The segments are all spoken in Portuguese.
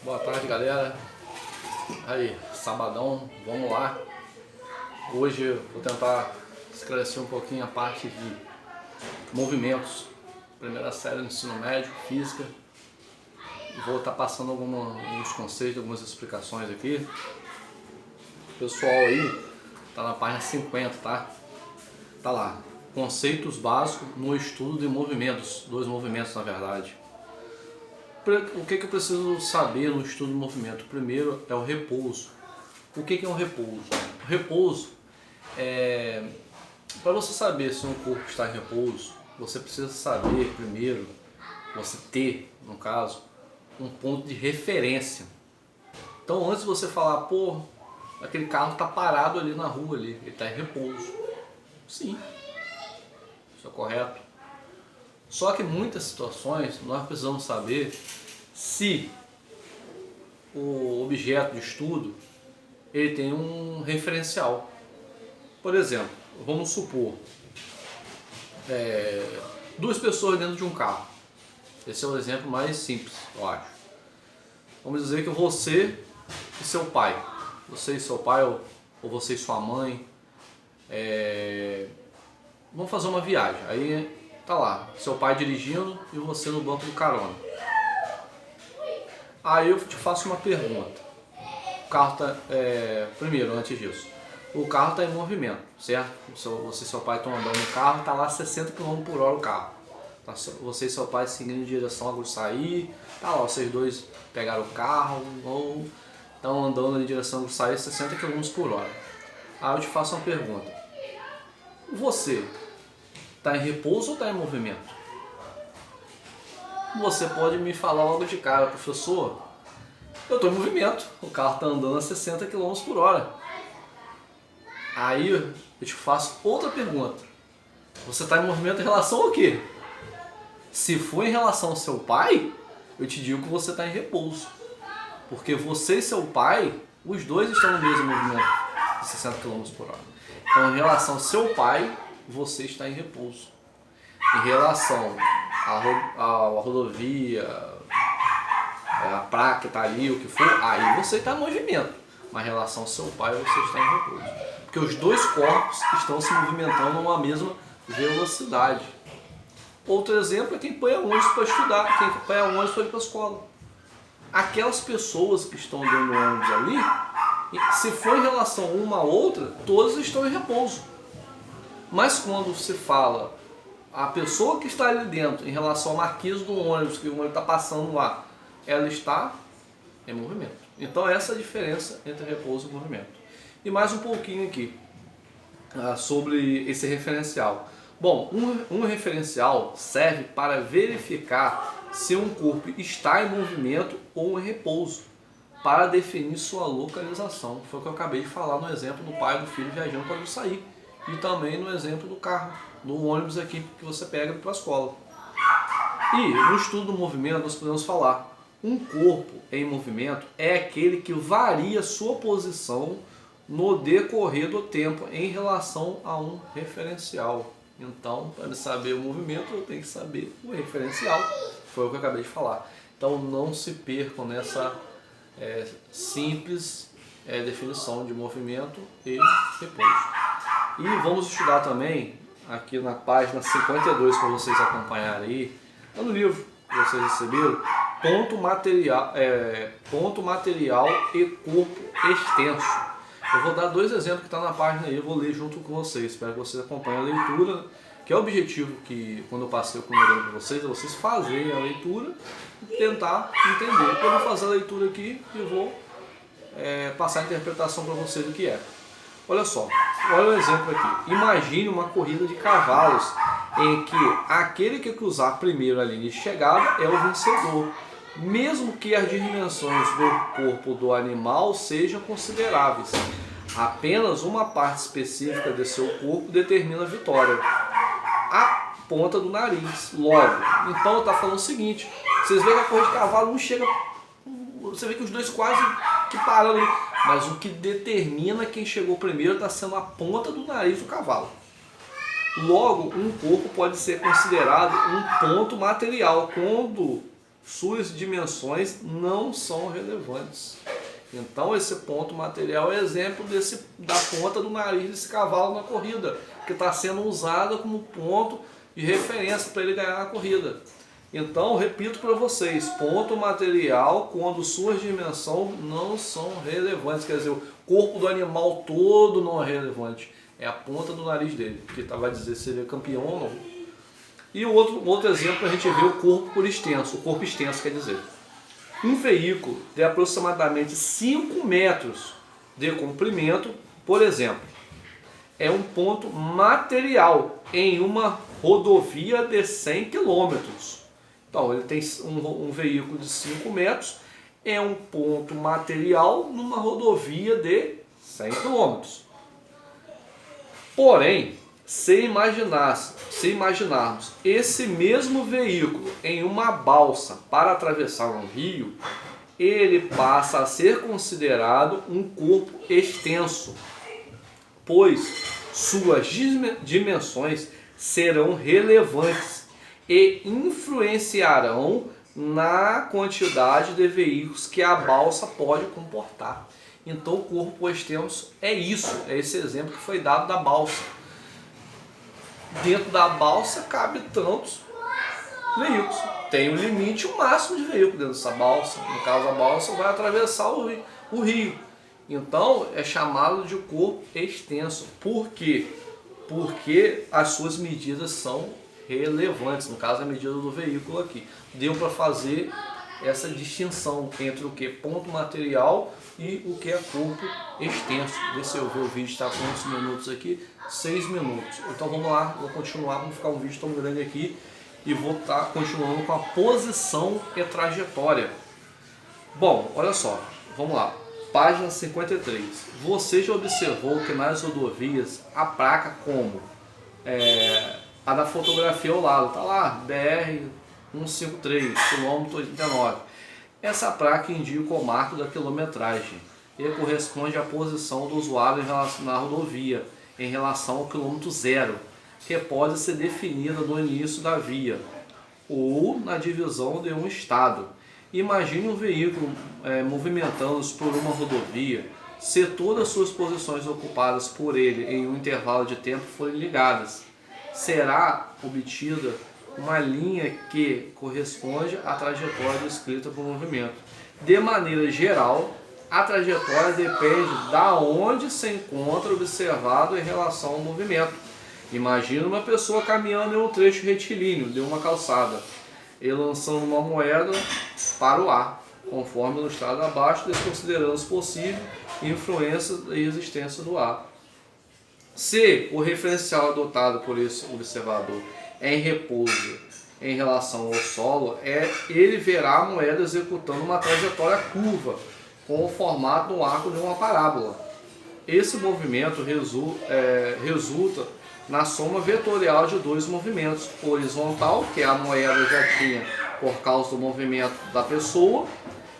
Boa tarde, galera. Aí, sabadão, vamos lá. Hoje eu vou tentar esclarecer um pouquinho a parte de movimentos. Primeira série do ensino médio, física. Vou estar passando alguns conceitos, algumas explicações aqui. O pessoal aí tá na página 50, tá? Tá lá. Conceitos básicos no estudo de movimentos. Dois movimentos, na verdade. O que eu preciso saber no estudo do movimento? Primeiro é o repouso. O que é um repouso? O repouso é... Para você saber se um corpo está em repouso, você precisa saber primeiro, você ter, no caso, um ponto de referência. Então antes de você falar, pô, aquele carro está parado ali na rua, ali, ele está em repouso. Sim, isso é correto. Só que em muitas situações nós precisamos saber se o objeto de estudo ele tem um referencial. Por exemplo, vamos supor duas pessoas dentro de um carro. Esse é o exemplo mais simples, eu acho. Vamos dizer que você e seu pai, você e seu pai ou você e sua mãe, vão fazer uma viagem. Aí tá lá, seu pai dirigindo e você no banco do carona. Aí eu te faço uma pergunta. O carro tá, primeiro, antes disso, o carro está em movimento, certo? Você e seu pai estão andando no carro, está lá 60 km por hora o carro. Tá, você e seu pai seguindo em direção a Gruçaí, tá lá, vocês dois pegaram o carro ou estão andando em direção a Gruçaí 60 km por hora. Aí eu te faço uma pergunta. Você está em repouso ou está em movimento? Você pode me falar logo de cara, professor, eu estou em movimento, o carro está andando a 60 km por hora. Aí eu te faço outra pergunta. Você está em movimento em relação ao quê? Se for em relação ao seu pai, eu te digo que você está em repouso. Porque você e seu pai, os dois estão no mesmo movimento de 60 km por hora. Então em relação ao seu pai, você está em repouso. Em relação à rodovia, a placa que está ali, o que for, aí você está em movimento. Mas em relação ao seu pai, você está em repouso. Porque os dois corpos estão se movimentando numa mesma velocidade. Outro exemplo é quem põe ônibus para estudar, quem põe ônibus para ir para a escola. Aquelas pessoas que estão dentro do ônibus ali, se for em relação uma a outra, todas estão em repouso. Mas quando se fala a pessoa que está ali dentro em relação ao marquise do ônibus, que o ônibus está passando lá, ela está em movimento. Então essa é a diferença entre repouso e movimento. E mais um pouquinho aqui sobre esse referencial. Bom, um referencial serve para verificar se um corpo está em movimento ou em repouso, para definir sua localização. Foi o que eu acabei de falar no exemplo do pai e do filho viajando para sair. E também no exemplo do carro, do ônibus aqui que você pega para a escola. E no estudo do movimento nós podemos falar, um corpo em movimento é aquele que varia sua posição no decorrer do tempo em relação a um referencial. Então, para saber o movimento, eu tenho que saber o referencial. Foi o que eu acabei de falar. Então, não se percam nessa simples definição de movimento e repouso. E vamos estudar também, aqui na página 52, para vocês acompanharem aí, no livro que vocês receberam, ponto material e corpo extenso. Eu vou dar dois exemplos que estão na página aí, eu vou ler junto com vocês, espero que vocês acompanhem a leitura, que é o objetivo que, quando eu passei o cronograma para vocês, é vocês fazerem a leitura e tentar entender. Eu vou fazer a leitura aqui e vou passar a interpretação para vocês do que é. Olha só, olha o exemplo aqui. Imagine uma corrida de cavalos em que aquele que cruzar primeiro a linha de chegada é o vencedor, mesmo que as dimensões do corpo do animal sejam consideráveis. Apenas uma parte específica de seu corpo determina a vitória. A ponta do nariz, logo. Então está falando o seguinte, vocês veem que a corrida de cavalo não chega, você vê que os dois quase que param ali, mas o que determina quem chegou primeiro está sendo a ponta do nariz do cavalo. Logo, um corpo pode ser considerado um ponto material quando suas dimensões não são relevantes. Então esse ponto material é exemplo da ponta do nariz desse cavalo na corrida, que está sendo usada como ponto de referência para ele ganhar a corrida. Então, repito para vocês, ponto material quando suas dimensões não são relevantes, quer dizer, o corpo do animal todo não é relevante, é a ponta do nariz dele, que vai dizer se ele é campeão ou não. E o outro exemplo a gente vê o corpo por extenso, o corpo extenso quer dizer, um veículo de aproximadamente 5 metros de comprimento, por exemplo, é um ponto material em uma rodovia de 100 km. Então, ele tem um veículo de 5 metros, é um ponto material numa rodovia de 100 km. Porém, se imaginarmos esse mesmo veículo em uma balsa para atravessar um rio, ele passa a ser considerado um corpo extenso, pois suas dimensões serão relevantes e influenciarão na quantidade de veículos que a balsa pode comportar. Então o corpo extenso é isso, é esse exemplo que foi dado da balsa. Dentro da balsa cabe tantos veículos. Tem um limite, o máximo de veículos dentro dessa balsa. No caso, a balsa vai atravessar o rio. Então é chamado de corpo extenso. Por quê? Porque as suas medidas são relevantes, no caso a medida do veículo aqui. Deu para fazer essa distinção entre o que é ponto material e o que é corpo extenso. Deixa eu ver o vídeo, está com quantos minutos aqui? 6 minutos. Então vamos lá, vou continuar, vamos ficar um vídeo tão grande aqui e vou estar continuando com a posição e trajetória. Bom, olha só, vamos lá. Página 53. Você já observou que nas rodovias a placa como a da fotografia ao lado, tá lá, BR 153, quilômetro 89. Essa placa indica o marco da quilometragem e corresponde à posição do usuário na rodovia em relação ao quilômetro zero, que pode ser definida no início da via ou na divisão de um estado. Imagine um veículo movimentando-se por uma rodovia. Se todas as suas posições ocupadas por ele em um intervalo de tempo forem ligadas, será obtida uma linha que corresponde à trajetória descrita para o movimento. De maneira geral, a trajetória depende da onde se encontra observado em relação ao movimento. Imagina uma pessoa caminhando em um trecho retilíneo de uma calçada e lançando uma moeda para o ar, conforme ilustrado abaixo, desconsiderando os possíveis influências e resistência do ar. Se o referencial adotado por esse observador é em repouso em relação ao solo, ele verá a moeda executando uma trajetória curva com o formato do arco de uma parábola. Esse movimento resulta na soma vetorial de dois movimentos: horizontal, que a moeda já tinha por causa do movimento da pessoa,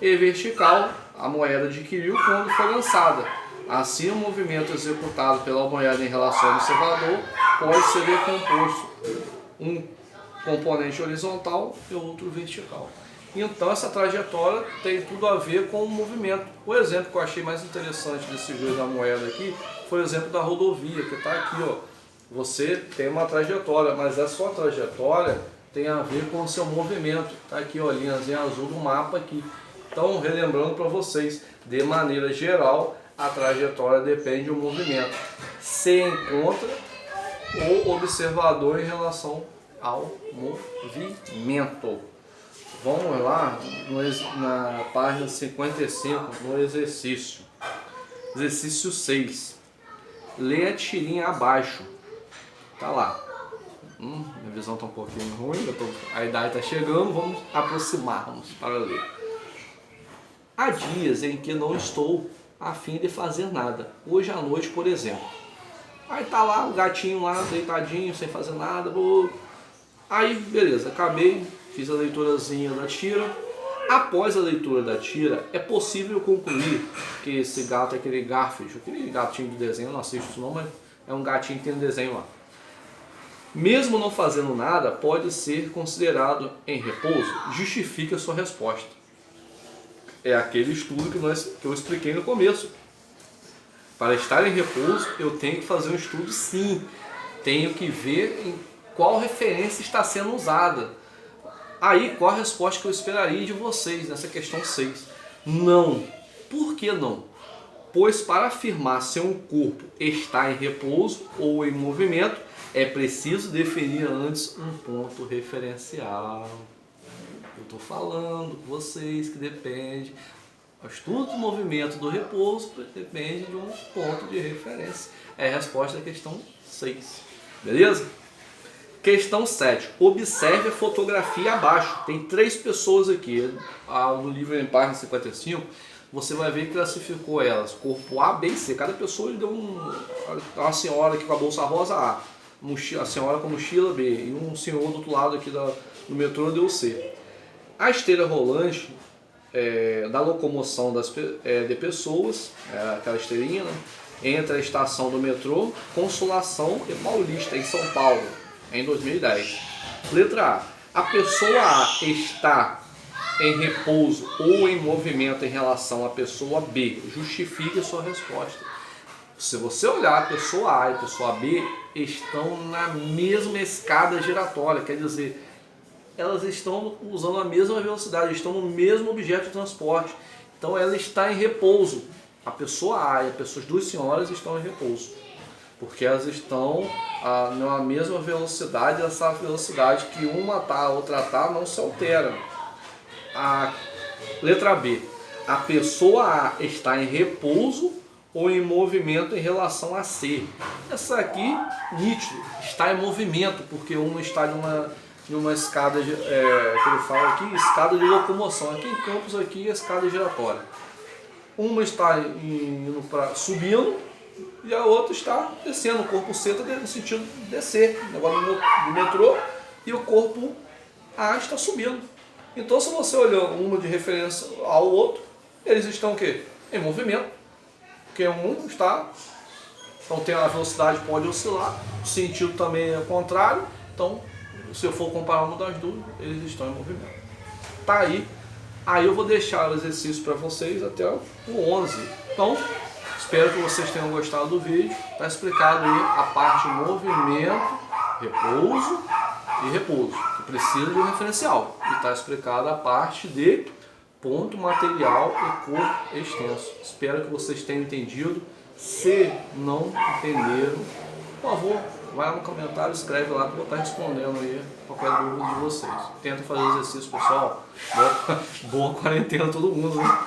e vertical, a moeda adquiriu quando foi lançada. Assim, o movimento executado pela moeda em relação ao observador pode ser decomposto, um componente horizontal e outro vertical. Então essa trajetória tem tudo a ver com o movimento. O exemplo que eu achei mais interessante desse jogo da moeda aqui foi o exemplo da rodovia, que está aqui, ó. Você tem uma trajetória, mas a sua trajetória tem a ver com o seu movimento. Está aqui, ó, a linhazinha azul do mapa aqui. Então, relembrando para vocês, de maneira geral, a trajetória depende do movimento. Se encontra o observador em relação ao movimento. Vamos lá na página 55, no exercício. Exercício 6. Lê a tirinha abaixo. Tá lá. Minha visão está um pouquinho ruim, a idade está chegando, vamos aproximar-nos para ler. Há dias em que não estou a fim de fazer nada. Hoje à noite, por exemplo. Aí tá lá o gatinho lá, deitadinho, sem fazer nada. Aí, beleza, acabei, fiz a leiturazinha da tira. Após a leitura da tira, é possível concluir que esse gato é aquele Garfield, aquele gatinho do desenho, eu não assisto isso não, mas é um gatinho que tem um desenho lá. Mesmo não fazendo nada, pode ser considerado em repouso? Justifique a sua resposta. É aquele estudo que eu expliquei no começo. Para estar em repouso, eu tenho que fazer um estudo, sim. Tenho que ver em qual referência está sendo usada. Aí, qual a resposta que eu esperaria de vocês nessa questão 6? Não. Por que não? Pois para afirmar se um corpo está em repouso ou em movimento, é preciso definir antes um ponto referencial. Eu estou falando com vocês que depende. O estudo do movimento do repouso depende de um ponto de referência. É a resposta da questão 6. Beleza? Questão 7. Observe a fotografia abaixo. Tem 3 pessoas aqui. No livro em página 55, você vai ver que classificou elas. Corpo A, B e C. Cada pessoa deu uma senhora aqui com a bolsa rosa A. A senhora com a mochila B. E um senhor do outro lado aqui do metrô deu C. A esteira rolante da locomoção de pessoas, aquela esteirinha, né? Entre a estação do metrô Consolação e Paulista, em São Paulo, em 2010. Letra A. A pessoa A está em repouso ou em movimento em relação à pessoa B. Justifique a sua resposta. Se você olhar, a pessoa A e a pessoa B estão na mesma escada giratória, quer dizer, elas estão usando a mesma velocidade, estão no mesmo objeto de transporte. Então ela está em repouso. A pessoa A e as 2 senhoras estão em repouso, porque elas estão na mesma velocidade. Essa velocidade que uma está, a outra está, não se altera. A letra B. A pessoa A está em repouso ou em movimento em relação a C. Essa aqui, nítido, está em movimento, porque uma está numa escada, que ele fala aqui, escada de locomoção. Aqui em Campos, aqui, a escada giratória. Uma está subindo e a outra está descendo. O corpo C está no sentido de descer, negócio do metrô, e o corpo A está subindo. Então, se você olhar uma de referência ao outro, eles estão o quê? Em movimento. Porque um está... Então, tem a velocidade pode oscilar, o sentido também é o contrário. Então, se eu for comparar uma das duas, eles estão em movimento. Tá aí. Aí eu vou deixar o exercício para vocês até o 11. Então, espero que vocês tenham gostado do vídeo. Está explicado aí a parte de movimento, repouso e repouso, que precisa de um referencial. E está explicada a parte de ponto material e corpo extenso. Espero que vocês tenham entendido. Se não entenderam, por favor, vai lá no comentário, escreve lá que eu vou estar respondendo aí qualquer dúvida de vocês. Tenta fazer o exercício, pessoal. Boa quarentena todo mundo, né?